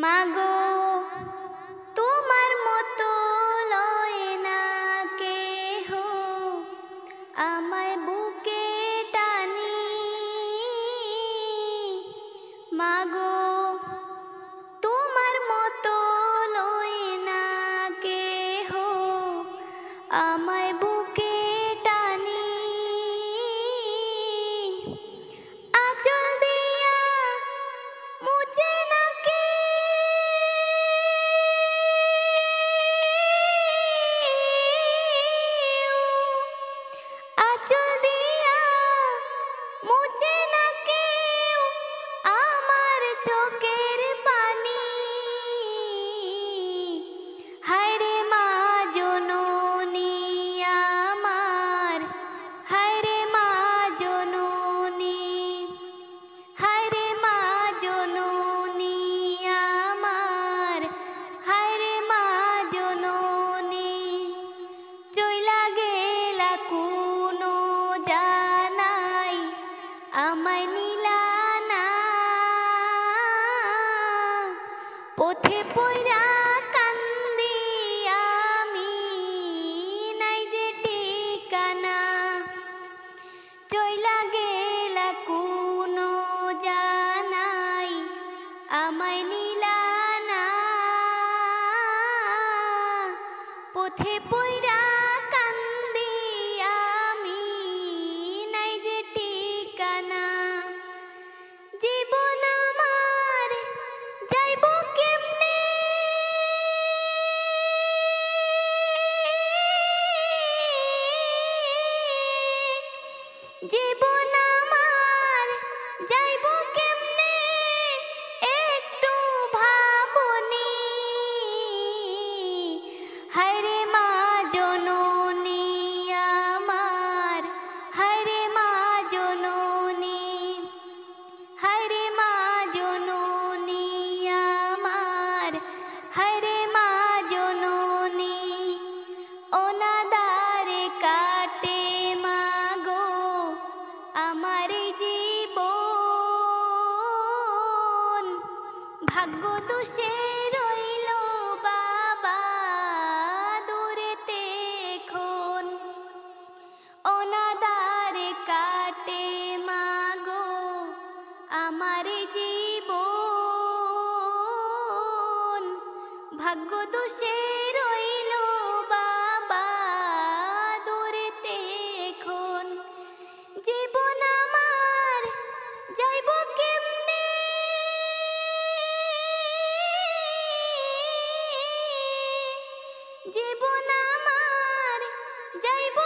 মাগো তোমার মতো লয় না কেহ আমায় বুকে টানি। মাগো তোমার মতো লয় না কেহ আমায় বুকে টানি। আঁচল দিয়া মুছে না আঁচল দিয়া মুছে না কেউ আমার চোখের পানি। হায়রে মা জননী আমার, হায়রে মা জননী, হায়রে মা জননী আমার, হায়রে মা জননী। চইলা গেলা কোনো জানাই আমায় নিলা না, পথে পইরা কান্দি আমি নাই যে ঠিকানা। চইলা গেলা কোনো জানাই আমায় নিলা না, পথে পইরা কান্দি আমি নাই যে ঠিকানা। জীবন আমার যাইব কেমনে, জীবন আমার যাইব কেমনে একটু ভাবনি। হায়রে মা জননী আমার, হায়রে মা জননী, হায়রে মা জননী আমার, হায়রে মা জননী। অনাদারে কাটে মাগো আমার জীবন, ভাগ্য দোষে রইল বাবা দূরেতে এখন। অনাদারে কাটে মাগো আমার জীবন, ভাগ্য দোষে রইল বাবা দূরেতে এখন। জীবন আমার যাইব কেমনে, জীবন আমার যাইব